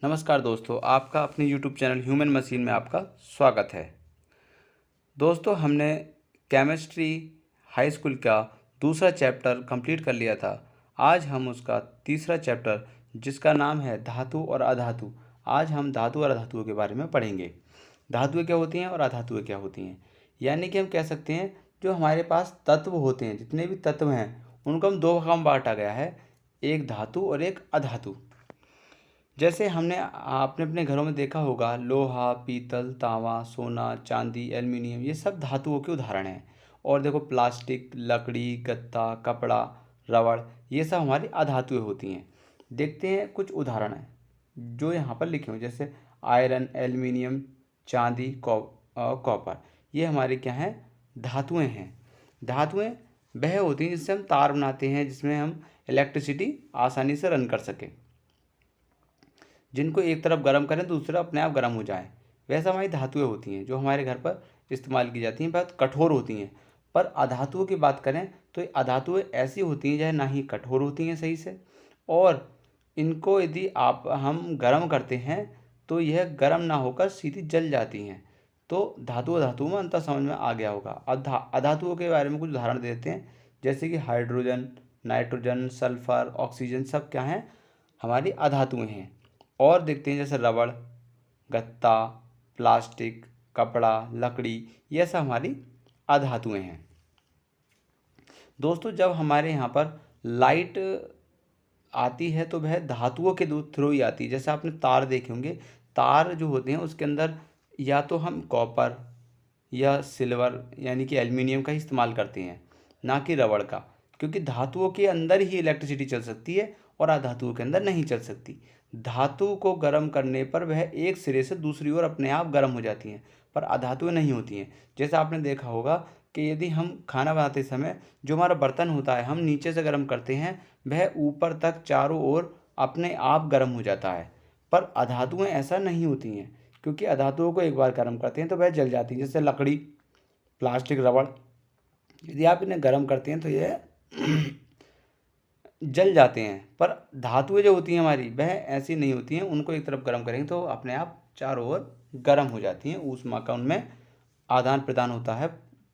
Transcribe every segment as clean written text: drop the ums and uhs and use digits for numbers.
नमस्कार दोस्तों, आपका अपने YouTube चैनल ह्यूमन मशीन में आपका स्वागत है। दोस्तों, हमने केमिस्ट्री हाई स्कूल का दूसरा चैप्टर कंप्लीट कर लिया था। आज हम उसका तीसरा चैप्टर, जिसका नाम है धातु और अधातु, आज हम धातु और अधातुओं के बारे में पढ़ेंगे। धातुएं क्या होती हैं और अधातुएं क्या होती हैं, यानी कि हम कह सकते हैं जो हमारे पास तत्व होते हैं, जितने भी तत्व हैं उनको हम दो भागों में बांटा गया है, एक धातु और एक अधातु। जैसे हमने आपने अपने घरों में देखा होगा, लोहा, पीतल, तांबा, सोना, चांदी, एल्युमिनियम, ये सब धातुओं के उदाहरण हैं। और देखो, प्लास्टिक, लकड़ी, गत्ता, कपड़ा, रबड़, ये सब हमारी अधातुएं होती हैं। देखते हैं कुछ उदाहरण हैं जो यहाँ पर लिखे हुए, जैसे आयरन, एल्युमिनियम, चांदी, कॉपर, ये हमारे क्या हैं, धातुएं हैं। धातुएं वह होती हैं जिससे हम तार बनाते हैं, जिसमें हम इलेक्ट्रिसिटी आसानी से रन कर सकें, जिनको एक तरफ गर्म करें दूसरा अपने आप गर्म हो जाए। वैसा हमारी धातुएं होती हैं जो हमारे घर पर इस्तेमाल की जाती हैं, बहुत कठोर होती हैं। पर अधातुओं की बात करें तो ये अधातुएं ऐसी होती हैं, जहाँ ना ही कठोर होती हैं सही से, और इनको यदि हम गर्म करते हैं तो यह गर्म ना होकर सीधी जल जाती हैं। तो धातु अधातुओं में अंतर समझ में आ गया होगा। अधातुओं के बारे में कुछ उदाहरण देते हैं, जैसे कि हाइड्रोजन, नाइट्रोजन, सल्फर, ऑक्सीजन, सब क्या हैं, हमारी अधातुएं हैं। और देखते हैं जैसे रबड़, गत्ता, प्लास्टिक, कपड़ा, लकड़ी, ये सब हमारी अधातुएं हैं। दोस्तों, जब हमारे यहाँ पर लाइट आती है तो वह धातुओं के थ्रू ही आती है। जैसे आपने तार देखे होंगे, तार जो होते हैं उसके अंदर या तो हम कॉपर या सिल्वर यानी कि एल्युमिनियम का ही इस्तेमाल करते हैं, ना कि रबड़ का, क्योंकि धातुओं के अंदर ही इलेक्ट्रिसिटी चल सकती है और अधातुओं के अंदर नहीं चल सकती। धातु को गर्म करने पर वह एक सिरे से दूसरी ओर अपने आप गर्म हो जाती हैं, पर अधातुएं नहीं होती हैं। जैसे आपने देखा होगा कि यदि हम खाना बनाते समय जो हमारा बर्तन होता है हम नीचे से गर्म करते हैं, वह ऊपर तक चारों ओर अपने आप गर्म हो जाता है। पर अधातुएं ऐसा नहीं होती हैं, क्योंकि अधातुओं को एक बार गर्म करते हैं तो वह जल जाती है। जैसे लकड़ी, प्लास्टिक, रबड़, यदि आप इन्हें गर्म करते हैं तो यह जल जाते हैं। पर धातुएं जो होती हैं हमारी, वह ऐसी नहीं होती हैं। उनको एक तरफ गर्म करेंगे तो अपने आप चारों ओर गर्म हो जाती हैं। ऊष्मा का उनमें आदान प्रदान होता है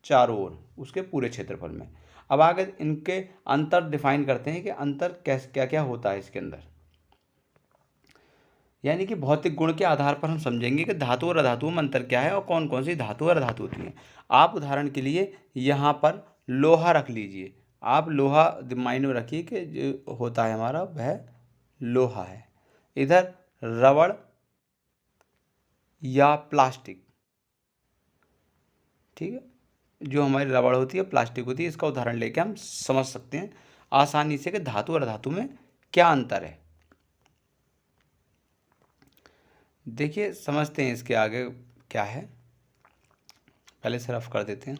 चारों ओर, उसके पूरे क्षेत्रफल में। अब आगे इनके अंतर डिफाइन करते हैं कि अंतर कैसे क्या क्या होता है इसके अंदर, यानी कि भौतिक गुण के आधार पर हम समझेंगे कि धातु और अधातुओं में अंतर क्या है और कौन कौन सी धातु और अधातु होती हैं। आप उदाहरण के लिए यहाँ पर लोहा रख लीजिए। आप लोहा माइंड में रखिए कि जो होता है हमारा वह लोहा है। इधर रबड़ या प्लास्टिक, ठीक है, जो हमारी रबड़ होती है, प्लास्टिक होती है, इसका उदाहरण लेके हम समझ सकते हैं आसानी से कि धातु और अधातु में क्या अंतर है। देखिए, समझते हैं इसके आगे क्या है। पहले से रफ कर देते हैं,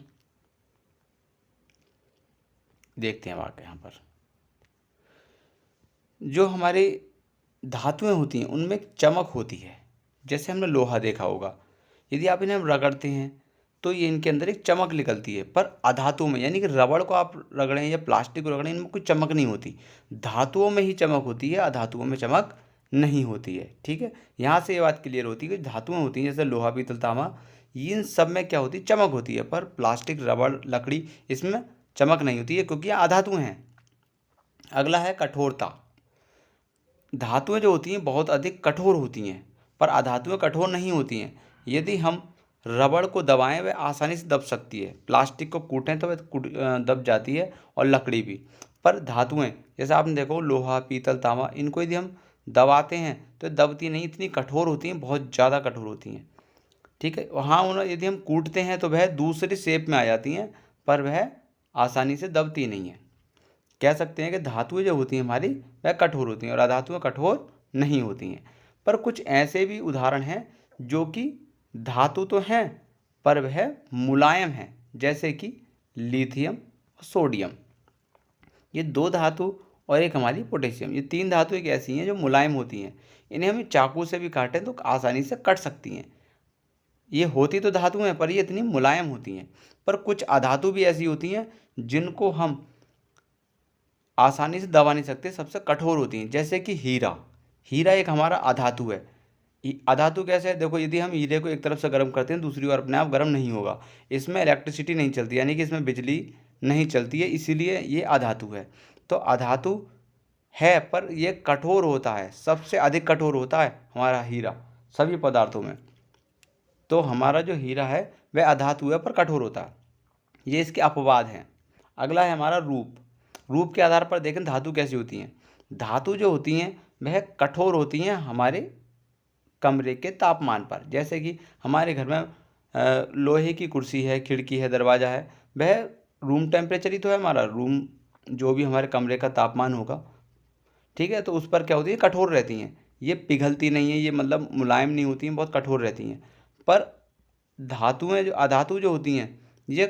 देखते हैं आगे। यहाँ पर जो हमारी धातुएं होती हैं उनमें एक चमक होती है। जैसे हमने लोहा देखा होगा, यदि आप इन्हें रगड़ते हैं तो ये इनके अंदर एक चमक निकलती है। पर अधातुओं में, यानी कि रबड़ को आप रगड़ें या प्लास्टिक को रगड़ें, इनमें कोई चमक नहीं होती। धातुओं में ही चमक होती है, अधातुओं में चमक नहीं होती है। ठीक है, यहाँ से ये बात क्लियर होती है कि धातुएं होती हैं जैसे लोहा, पीतल, तांबा, इन सब में क्या होती है, चमक होती है। पर प्लास्टिक, रबड़, लकड़ी, इसमें चमक नहीं होती है, क्योंकि ये अधातुएं हैं। अगला है कठोरता। धातुएं जो होती हैं बहुत अधिक कठोर होती हैं, पर अधातुएं कठोर नहीं होती हैं। यदि हम रबड़ को दबाएं वह आसानी से दब सकती है, प्लास्टिक को कूटें तो वह दब जाती है, और लकड़ी भी। पर धातुएं, जैसे आपने देखो लोहा, पीतल, तांबा, इनको यदि हम दबाते हैं तो दबती नहीं, इतनी कठोर होती हैं, बहुत ज़्यादा कठोर होती हैं। ठीक है, वहाँ उन्हें यदि हम कूटते हैं तो वह दूसरी शेप में आ जाती हैं, पर वह आसानी से दबती नहीं है। कह सकते हैं कि धातुएं जो होती हैं हमारी वह कठोर होती हैं और अधातुएं कठोर नहीं होती हैं। पर कुछ ऐसे भी उदाहरण हैं जो कि धातु तो हैं पर वह मुलायम हैं, जैसे कि लिथियम और सोडियम। ये दो धातु और एक हमारी पोटेशियम, ये तीन धातु एक ऐसी हैं जो मुलायम होती हैं। इन्हें हम चाकू से भी काटें तो आसानी से कट सकती हैं। ये होती तो धातु हैं पर ये इतनी मुलायम होती हैं। पर कुछ अधातु भी ऐसी होती हैं जिनको हम आसानी से दबा नहीं सकते, सबसे कठोर होती हैं, जैसे कि हीरा। हीरा एक हमारा अधातु है। अधातु कैसे है, देखो यदि हम हीरे को एक तरफ से गर्म करते हैं दूसरी ओर अपने आप गर्म नहीं होगा, इसमें इलेक्ट्रिसिटी नहीं चलती, यानी कि इसमें बिजली नहीं चलती है, इसीलिए ये अधातु है। तो अधातु है पर ये कठोर होता है, सबसे अधिक कठोर होता है हमारा हीरा सभी पदार्थों में। तो हमारा जो हीरा है वह अधातु है पर कठोर होता है, ये इसके अपवाद हैं। अगला है हमारा रूप। रूप के आधार पर देखें धातु कैसी होती हैं। धातु जो होती हैं वह कठोर होती हैं हमारे कमरे के तापमान पर। जैसे कि हमारे घर में लोहे की कुर्सी है, खिड़की है, दरवाज़ा है, वह रूम टेम्परेचर ही तो है हमारा, रूम जो भी हमारे कमरे का तापमान होगा, ठीक है। तो उस पर क्या होती है, कठोर रहती हैं, ये पिघलती नहीं है, ये मतलब मुलायम नहीं होती हैं, बहुत कठोर रहती हैं। पर धातुएं जो अधातु जो होती हैं ये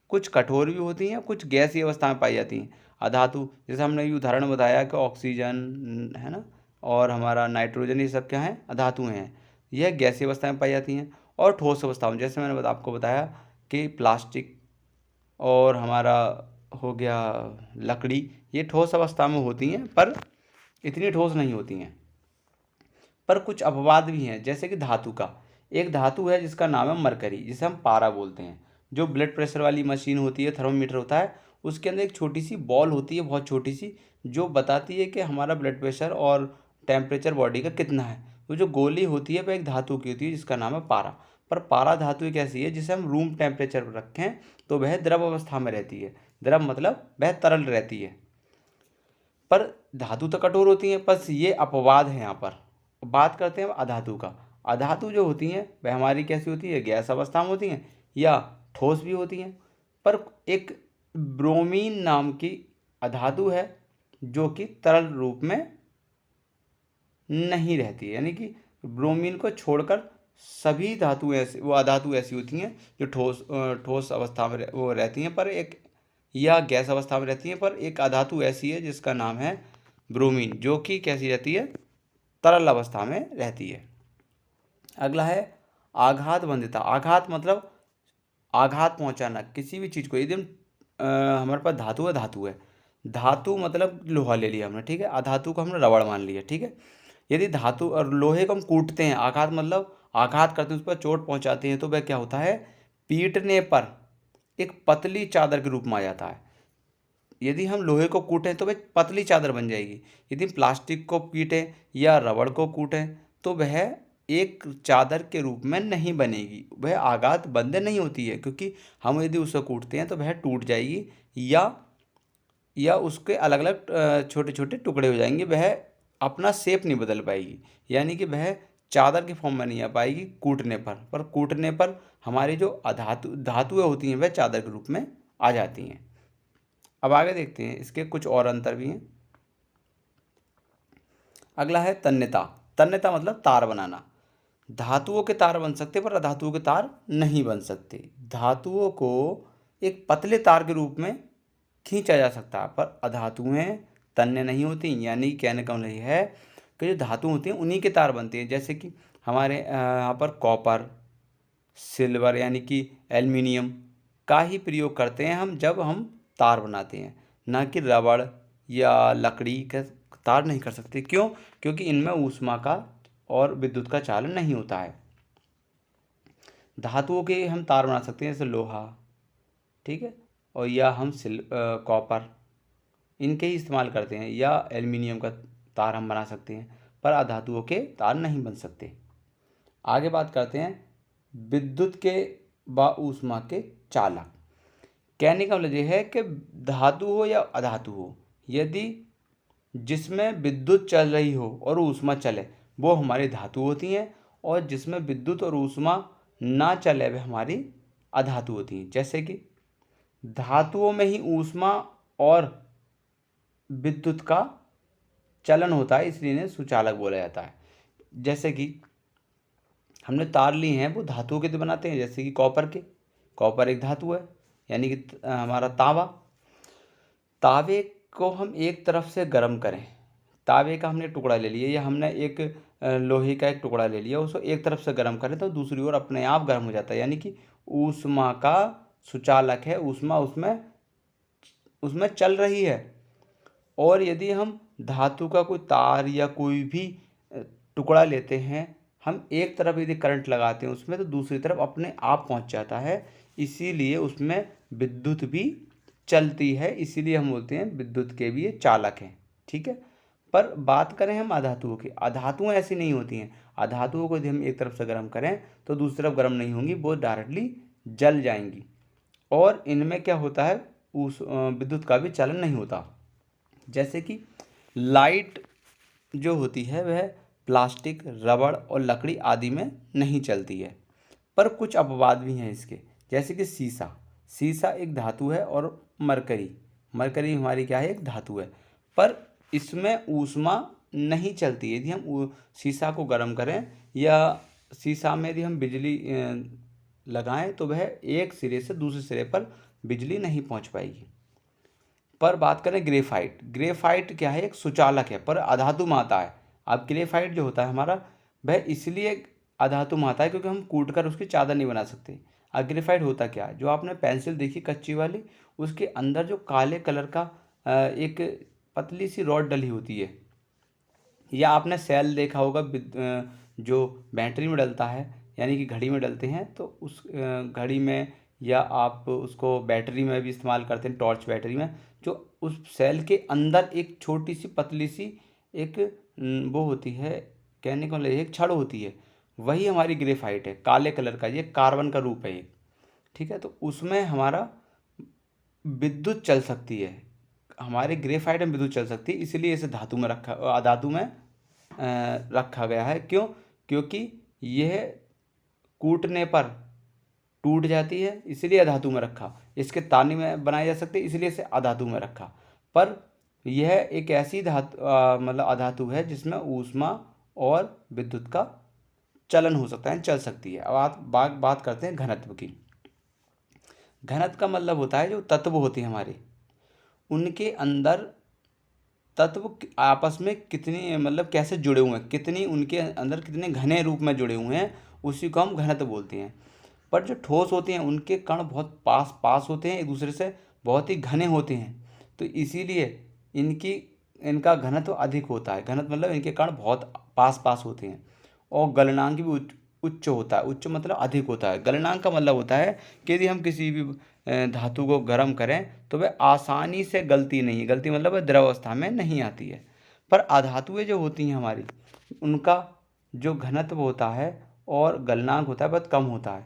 कुछ कठोर भी होती हैं, कुछ गैसीय अवस्था में पाई जाती हैं। अधातु जैसे हमने ये उदाहरण बताया कि ऑक्सीजन है ना, और हमारा नाइट्रोजन, ये सब क्या हैं, अधातुएं हैं, यह गैसीय अवस्था में पाई जाती हैं। और ठोस अवस्था में जैसे मैंने आपको बताया कि प्लास्टिक और हमारा हो गया लकड़ी, ये ठोस अवस्था में होती हैं पर इतनी ठोस नहीं होती हैं। पर कुछ अपवाद भी हैं, जैसे कि धातु का, एक धातु है जिसका नाम है मरकरी, जिसे हम पारा बोलते हैं। जो ब्लड प्रेशर वाली मशीन होती है, थर्मोमीटर होता है, उसके अंदर एक छोटी सी बॉल होती है, बहुत छोटी सी, जो बताती है कि हमारा ब्लड प्रेशर और टेम्परेचर बॉडी का कितना है। तो जो गोली होती है वह एक धातु की होती है जिसका नाम है पारा। पर पारा धातु एक ऐसी है जिसे हम रूम टेम्परेचर पर रखें तो वह द्रव अवस्था में रहती है। द्रव मतलब वह तरल रहती है। पर धातु तो कठोर होती हैं, बस ये अपवाद है यहाँ पर। बात करते हैं अब अधातु का। अधातु जो होती हैं वह हमारी कैसी होती है, गैस अवस्था में होती हैं या ठोस भी होती हैं। पर एक ब्रोमीन नाम की अधातु है जो कि तरल रूप में नहीं रहती है, यानी कि ब्रोमीन को छोड़कर सभी धातु ऐसी, वो अधातु ऐसी होती हैं जो ठोस अवस्था में वो रहती हैं, पर एक या गैस अवस्था में रहती हैं। पर एक अधातु ऐसी है जिसका नाम है ब्रोमीन, जो कि कैसी रहती है, तरल अवस्था में रहती है। अगला है आघात बंधिता। आघात मतलब आघात पहुंचाना किसी भी चीज़ को। यदि हमारे पास धातु है, धातु है, धातु मतलब लोहा ले लिया हमने, ठीक है, अधातु को हमने रबड़ मान लिया, ठीक है। यदि धातु और लोहे को हम कूटते हैं, आघात मतलब आघात करते हैं, उस पर चोट पहुंचाते हैं, तो वह क्या होता है, पीटने पर एक पतली चादर के रूप में आ जाता है। यदि हम लोहे को कूटें तो वह पतली चादर बन जाएगी। यदि प्लास्टिक को पीटें या रबड़ को कूटें तो वह एक चादर के रूप में नहीं बनेगी, वह आघात बंद नहीं होती है, क्योंकि हम यदि उसे कूटते हैं तो वह टूट जाएगी या उसके अलग अलग छोटे छोटे टुकड़े हो जाएंगे, वह अपना शेप नहीं बदल पाएगी, यानी कि वह चादर की फॉर्म में नहीं आ पाएगी कूटने पर कूटने पर हमारी जो धातुएं होती हैं वह चादर के रूप में आ जाती हैं। अब आगे देखते हैं, इसके कुछ और अंतर भी हैं। अगला है तन्यता। तन्यता मतलब तार बनाना। धातुओं के तार बन सकते पर अधातुओं के तार नहीं बन सकते। धातुओं को एक पतले तार के रूप में खींचा जा सकता है पर अधातुएं तन्य नहीं होती, यानी कहने का मतलब यह है कि जो धातु होती हैं उन्हीं के तार बनते हैं। जैसे कि हमारे यहाँ पर कॉपर, सिल्वर यानी कि एल्युमिनियम का ही प्रयोग करते हैं हम जब हम तार बनाते हैं, ना कि रबड़ या लकड़ी का तार नहीं कर सकते। क्यों? क्योंकि इनमें ऊष्मा का और विद्युत का चालन नहीं होता है। धातुओं के हम तार बना सकते हैं, जैसे लोहा, ठीक है, और या हम कॉपर, इनके ही इस्तेमाल करते हैं, या एल्युमिनियम का तार हम बना सकते हैं, पर अधातुओं के तार नहीं बन सकते। आगे बात करते हैं विद्युत के व ऊष्मा के चालक। कहने का मतलब यह है कि धातु हो या अधातु हो, यदि जिसमें विद्युत चल रही हो और ऊष्मा चले वो हमारी धातु होती हैं, और जिसमें विद्युत और ऊष्मा ना चले वह हमारी अधातु होती हैं। जैसे कि धातुओं में ही ऊष्मा और विद्युत का चलन होता है, इसलिए इन्हें सुचालक बोला जाता है। जैसे कि हमने तार लिए हैं वो धातुओं के तो बनाते हैं, जैसे कि कॉपर एक धातु है, यानी कि हमारा तावे को हम एक तरफ से गर्म करें, तावे का हमने टुकड़ा ले लिया या हमने एक लोहे का एक टुकड़ा ले लिया, उसको एक तरफ से गर्म करें तो दूसरी ओर अपने आप गर्म हो जाता है, यानी कि ऊष्मा का सुचालक है, ऊष्मा उसमें चल रही है। और यदि हम धातु का कोई तार या कोई भी टुकड़ा लेते हैं, हम एक तरफ यदि करंट लगाते हैं उसमें तो दूसरी तरफ अपने आप पहुंच जाता है, इसीलिए उसमें विद्युत भी चलती है, इसीलिए हम बोलते हैं विद्युत के भी ये चालक हैं। ठीक है। पर बात करें हम अधातुओं की, अधातुएं ऐसी नहीं होती हैं। अधातुओं को यदि हम एक तरफ से गर्म करें तो दूसरी तरफ गर्म नहीं होंगी, वो डायरेक्टली जल जाएंगी। और इनमें क्या होता है, उस विद्युत का भी चलन नहीं होता। जैसे कि लाइट जो होती है वह प्लास्टिक, रबड़ और लकड़ी आदि में नहीं चलती है। पर कुछ अपवाद भी हैं इसके, जैसे कि शीशा। शीशा एक धातु है, और मरकरी, मरकरी हमारी क्या है, एक धातु है। पर इसमें ऊष्मा नहीं चलती। यदि हम शीशा को गर्म करें या शीशा में यदि हम बिजली लगाएं तो वह एक सिरे से दूसरे सिरे पर बिजली नहीं पहुंच पाएगी। पर बात करें ग्रेफाइट, ग्रेफाइट क्या है, एक सुचालक है पर अधातु में आता है। अब ग्रेफाइट जो होता है हमारा, वह इसलिए अधातु में आता है क्योंकि हम कूट कर उसकी चादर नहीं बना सकते। अब ग्रेफाइट होता क्या है, जो आपने पेंसिल देखी कच्ची वाली, उसके अंदर जो काले कलर का एक पतली सी रॉड डली होती है, या आपने सेल देखा होगा जो बैटरी में डलता है, यानी कि घड़ी में डलते हैं, तो उस घड़ी में, या आप उसको बैटरी में भी इस्तेमाल करते हैं, टॉर्च बैटरी में, जो उस सेल के अंदर एक छोटी सी पतली सी एक वो होती है, कहने को ले एक छड़ होती है, वही हमारी ग्रेफाइट है, काले कलर का, ये कार्बन का रूप है एक। ठीक है। तो उसमें हमारा विद्युत चल सकती है, हमारे ग्रेफाइट में विद्युत चल सकती है, इसलिए इसे धातु में धातु में रखा गया है। क्यों? क्योंकि यह कूटने पर टूट जाती है, इसलिए अधातु में रखा। इसके ताने में बनाए जा सकते, इसलिए इसे अधातु में रखा। पर यह एक ऐसी धातु मतलब अधातु है जिसमें ऊष्मा और विद्युत का चलन हो सकता है, चल सकती है। अब बात करते हैं घनत्व की। घनत्व का मतलब होता है जो तत्व होते हैं हमारे, उनके अंदर तत्व आपस में कितनी मतलब कैसे जुड़े हुए हैं, कितनी उनके अंदर कितने घने रूप में जुड़े हुए हैं, उसी को हम घनत्व बोलते हैं। पर जो ठोस होते हैं उनके कण बहुत पास पास होते हैं, एक दूसरे से बहुत ही घने होते हैं, तो इसीलिए इनका घनत्व अधिक होता है। घनत्व मतलब इनके कण बहुत पास पास होते हैं। और गलनांक भी उच्च होता है। उच्च मतलब अधिक होता है। गलनांक का मतलब होता है कि यदि हम किसी भी धातु को गर्म करें तो वह आसानी से गलती नहीं, गलती मतलब वह द्रव अवस्था में नहीं आती है। पर अधातुएं जो होती हैं हमारी, उनका जो घनत्व होता है और गलनांक होता है बहुत कम होता है।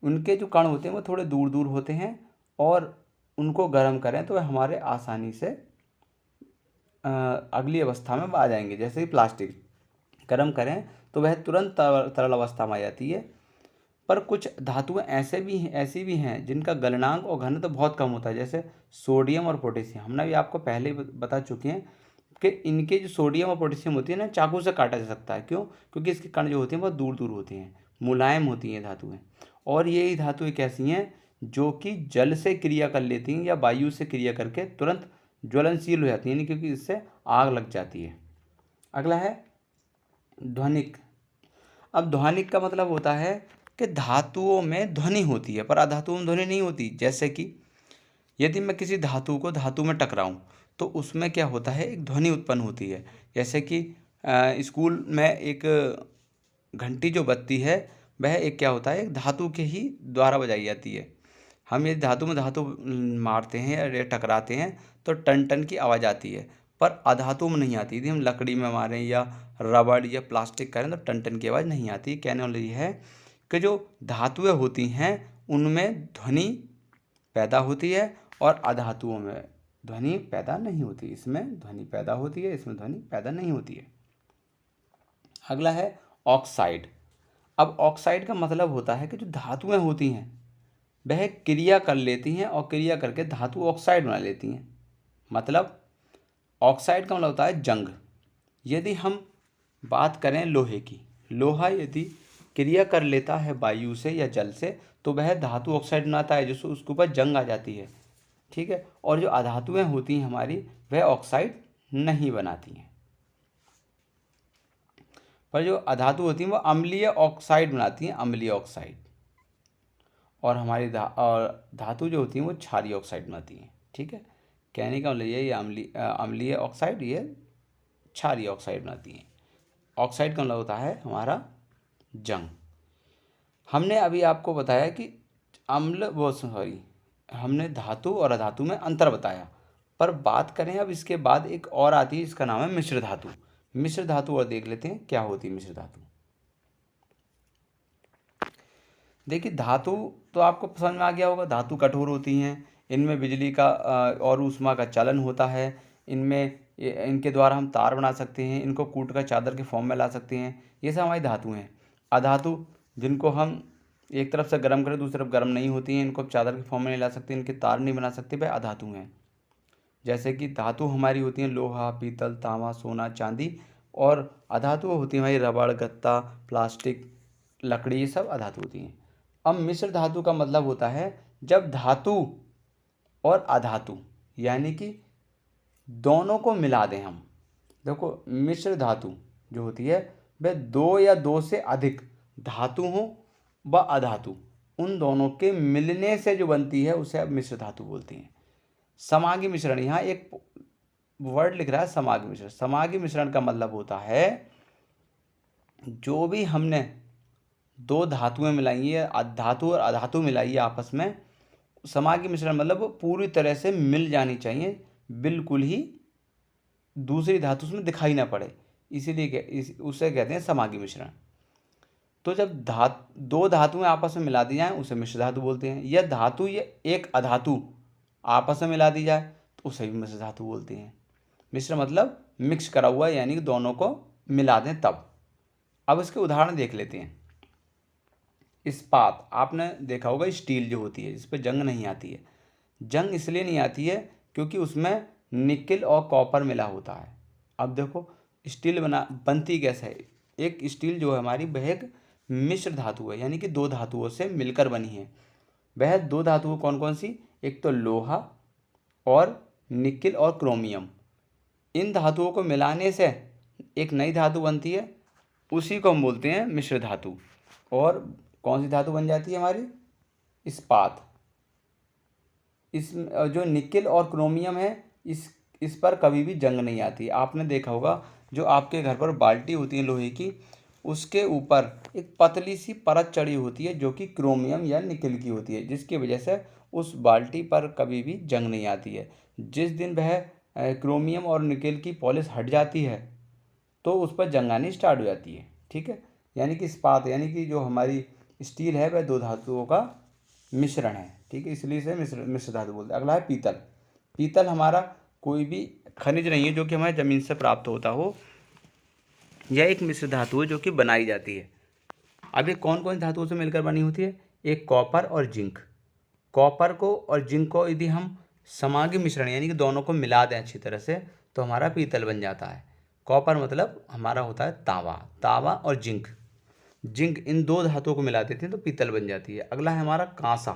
उनके जो कण होते हैं वो थोड़े दूर दूर होते हैं, और उनको गर्म करें तो वह हमारे आसानी से अगली अवस्था में आ जाएंगे। जैसे कि प्लास्टिक गर्म करें तो वह तुरंत तरल अवस्था में आ जाती है। पर कुछ धातुएं ऐसी भी हैं जिनका गलनांक और घनत्व बहुत कम होता है, जैसे सोडियम और पोटेशियम। हमने भी आपको पहले ही बता चुके हैं कि इनके जो सोडियम और पोटेशियम होती है ना, चाकू से काटा जा सकता है। क्यों? क्योंकि इसके कण जो होते हैं बहुत दूर दूर होते हैं, मुलायम होती हैं धातुएं। और यही धातुएं कैसी हैं, जो कि जल से क्रिया कर लेती हैं या वायु से क्रिया करके तुरंत ज्वलनशील हो जाती हैं, यानी क्योंकि इससे आग लग जाती है। अगला है ध्वनिक। अब ध्वनिक का मतलब होता है कि धातुओं में ध्वनि होती है पर अधातुओं में ध्वनि नहीं होती। जैसे कि यदि मैं किसी धातु को धातु में टकराऊं तो उसमें क्या होता है, एक ध्वनि उत्पन्न होती है। जैसे कि स्कूल में एक घंटी जो बजती है, वह एक क्या होता है, एक धातु के ही द्वारा बजाई जाती है। हम ये धातु में धातु मारते हैं या टकराते हैं तो टन टन की आवाज़ आती है, पर अधातु में नहीं आती। यदि हम लकड़ी में मारें या रबड़ या प्लास्टिक करें तो टन टन की आवाज़ नहीं आती। कहने वाला ये है कि जो धातुएं होती हैं उनमें ध्वनि पैदा होती है और अधातुओं में ध्वनि पैदा नहीं होती। इसमें ध्वनि पैदा होती है, इसमें ध्वनि पैदा नहीं होती है। अगला है ऑक्साइड। अब ऑक्साइड का मतलब होता है कि जो धातुएं होती हैं वह क्रिया कर लेती हैं और क्रिया करके धातु ऑक्साइड बना लेती हैं। मतलब ऑक्साइड का मतलब होता है जंग। यदि हम बात करें लोहे की, लोहा यदि क्रिया कर लेता है वायु से या जल से तो वह धातु ऑक्साइड बनाता है, जिससे उसके ऊपर जंग आ जाती है। ठीक है। और जो अधातुएं होती हैं हमारी, वह ऑक्साइड नहीं बनाती हैं, पर जो अधातु होती हैं वो अम्लीय ऑक्साइड बनाती हैं, अम्लीय ऑक्साइड। और हमारी धातु जो होती हैं वो क्षारीय ऑक्साइड बनाती हैं। ठीक है। कहने का मतलब ये अम्लीय ऑक्साइड, ये क्षारीय ऑक्साइड बनाती हैं। ऑक्साइड का मतलब होता है हमारा जंग। हमने अभी आपको बताया कि हमने धातु और अधातु में अंतर बताया। पर बात करें अब इसके बाद एक और आती है, इसका नाम है मिश्र धातु। मिश्र धातु और देख लेते हैं क्या होती है मिश्र धातु। देखिए धातु तो आपको समझ में आ गया होगा, धातु कठोर होती हैं, इनमें बिजली का और ऊष्मा का चलन होता है, इनके द्वारा हम तार बना सकते हैं, इनको कूट कर चादर के फॉर्म में ला सकते हैं, ये सब हमारी धातु हैं। अधातु जिनको हम एक तरफ से गर्म करें दूसरी तरफ गर्म नहीं होती हैं, इनको चादर के फॉर्म में नहीं ला सकते, इनके तार नहीं बना सकते, वह अधातु हैं। जैसे कि धातु हमारी होती हैं लोहा, पीतल, तांबा, सोना, चांदी, और अधातु होती है हमारी रबड़, गत्ता, प्लास्टिक, लकड़ी, ये सब अधातु होती हैं। अब मिश्र धातु का मतलब होता है जब धातु और अधातु यानी कि दोनों को मिला दें हम। देखो मिश्र धातु जो होती है वह दो या दो से अधिक धातु हो व अधातु, उन दोनों के मिलने से जो बनती है उसे अब मिश्र धातु बोलते हैं। समागी मिश्रण, यहाँ एक वर्ड लिख रहा है समागी मिश्रण। समागी मिश्रण का मतलब होता है जो भी हमने दो धातुएं मिलाई है, धातु और अधातु मिलाई है आपस में, समागी मिश्रण मतलब वो पूरी तरह से मिल जानी चाहिए, बिल्कुल ही दूसरी धातु उसमें दिखाई ना पड़े, इसीलिए उसे कहते हैं समागी मिश्रण। तो जब दो धातुएं आपस में मिला दी जाएं उसे मिश्र धातु बोलते हैं। यह धातु या एक अधातु आपस में मिला दी जाए तो उसे भी मिश्र धातु बोलते हैं। मिश्र मतलब मिक्स करा हुआ, यानी कि दोनों को मिला दें तब। अब इसके उदाहरण देख लेते हैं। इस्पात, आपने देखा होगा स्टील जो होती है जिस पर जंग नहीं आती है। जंग इसलिए नहीं आती है क्योंकि उसमें निकेल और कॉपर मिला होता है। अब देखो स्टील बनती कैसे है। एक स्टील जो है हमारी वह एक मिश्र धातु है, यानी कि दो धातुओं से मिलकर बनी है। वह दो धातुएं कौन कौन सी, एक तो लोहा और निकेल और क्रोमियम। इन धातुओं को मिलाने से एक नई धातु बनती है, उसी को हम बोलते हैं मिश्र धातु। और कौन सी धातु बन जाती है हमारी, इस्पात। इस जो निकेल और क्रोमियम है इस पर कभी भी जंग नहीं आती। आपने देखा होगा जो आपके घर पर बाल्टी होती है लोहे की, उसके ऊपर एक पतली सी परत चढ़ी होती है जो कि क्रोमियम या निकेल की होती है, जिसकी वजह से उस बाल्टी पर कभी भी जंग नहीं आती है। जिस दिन वह क्रोमियम और निकेल की पॉलिश हट जाती है तो उस पर जंग आनी स्टार्ट हो जाती है। ठीक है, यानी कि इस्पात यानी कि जो हमारी स्टील है वह दो धातुओं का मिश्रण है। ठीक है, इसलिए इसे मिश्र धातु बोलते हैं। अगला है पीतल। पीतल हमारा कोई भी खनिज नहीं है जो कि हमारे ज़मीन से प्राप्त होता हो, यह एक मिश्र धातु है जो कि बनाई जाती है। अब ये कौन कौन धातुओं से मिलकर बनी होती है, एक कॉपर और जिंक। कॉपर को और जिंक को यदि हम समागी मिश्रण यानी कि दोनों को मिला दें अच्छी तरह से तो हमारा पीतल बन जाता है। कॉपर मतलब हमारा होता है तांबा, तांबा और जिंक, जिंक इन दो धातुओं को मिला देते हैं तो पीतल बन जाती है। अगला है हमारा कांसा।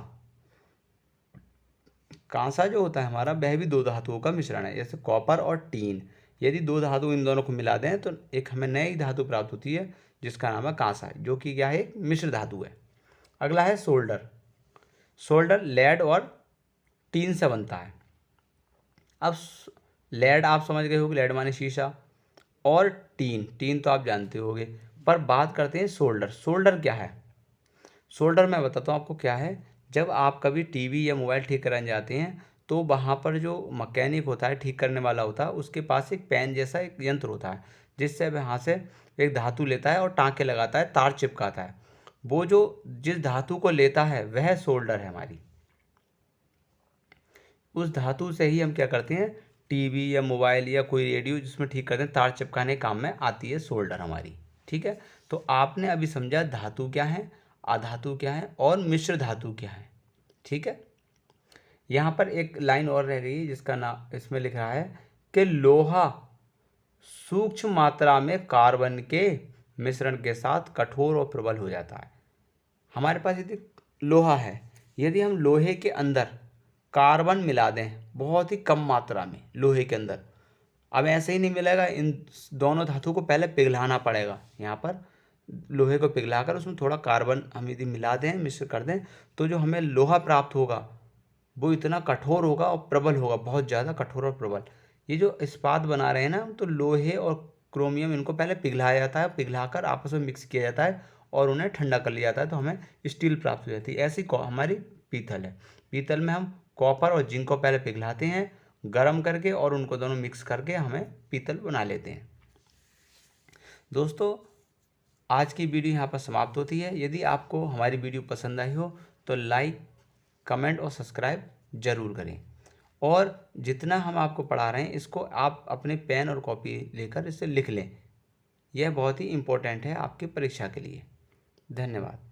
कांसा जो होता है हमारा वह भी दो धातुओं का मिश्रण है, जैसे कॉपर और टीन। यदि दो धातु इन दोनों को मिला दें तो एक हमें नई धातु प्राप्त होती है जिसका नाम है कांसा, जो कि क्या है, एक मिश्र धातु है। अगला है सोल्डर। सोल्डर लेड और टीन से बनता है। अब लेड आप समझ गए हो कि लेड माने शीशा, और टीन तो आप जानते होगे। पर बात करते हैं सोल्डर। सोल्डर क्या है, सोल्डर मैं बताता हूँ आपको क्या है। जब आप कभी टीवी या मोबाइल ठीक कराने जाते हैं तो वहाँ पर जो मैकेनिक होता है, ठीक करने वाला होता है, उसके पास एक पेन जैसा एक यंत्र होता है जिससे वह यहाँ से एक धातु लेता है और टाँके लगाता है, तार चिपकाता है। वो जो जिस धातु को लेता है वह सोल्डर है हमारी। उस धातु से ही हम क्या करते हैं, टीवी या मोबाइल या कोई रेडियो जिसमें ठीक करते हैं, तार चिपकाने काम में आती है सोल्डर हमारी। ठीक है, तो आपने अभी समझा धातु क्या है, अधातु क्या है और मिश्र धातु क्या है। ठीक है, यहाँ पर एक लाइन और रह गई जिसका नाम इसमें लिख रहा है कि लोहा सूक्ष्म मात्रा में कार्बन के मिश्रण के साथ कठोर और प्रबल हो जाता है। हमारे पास यदि लोहा है, यदि हम लोहे के अंदर कार्बन मिला दें बहुत ही कम मात्रा में लोहे के अंदर, अब ऐसे ही नहीं मिलेगा, इन दोनों धातु को पहले पिघलाना पड़ेगा। यहाँ पर लोहे को पिघलाकर उसमें थोड़ा कार्बन हम यदि मिला दें, मिश्र कर दें, तो जो हमें लोहा प्राप्त होगा वो इतना कठोर होगा और प्रबल होगा, बहुत ज़्यादा कठोर और प्रबल। ये जो इस्पात बना रहे हैं ना, तो लोहे और क्रोमियम, इनको पहले पिघलाया जाता है, पिघलाकर आपस में मिक्स किया जाता है और उन्हें ठंडा कर लिया जाता है, तो हमें स्टील प्राप्त हो जाती है। ऐसी हमारी पीतल है। पीतल में हम कॉपर और जिंक को पहले पिघलाते हैं गर्म करके और उनको दोनों मिक्स करके हमें पीतल बना लेते हैं। दोस्तों, आज की वीडियो यहाँ पर समाप्त होती है। यदि आपको हमारी वीडियो पसंद आई हो तो लाइक, कमेंट और सब्सक्राइब जरूर करें। और जितना हम आपको पढ़ा रहे हैं इसको आप अपने पेन और कॉपी लेकर इसे लिख लें। यह बहुत ही इम्पोर्टेंट है आपकी परीक्षा के लिए। धन्यवाद।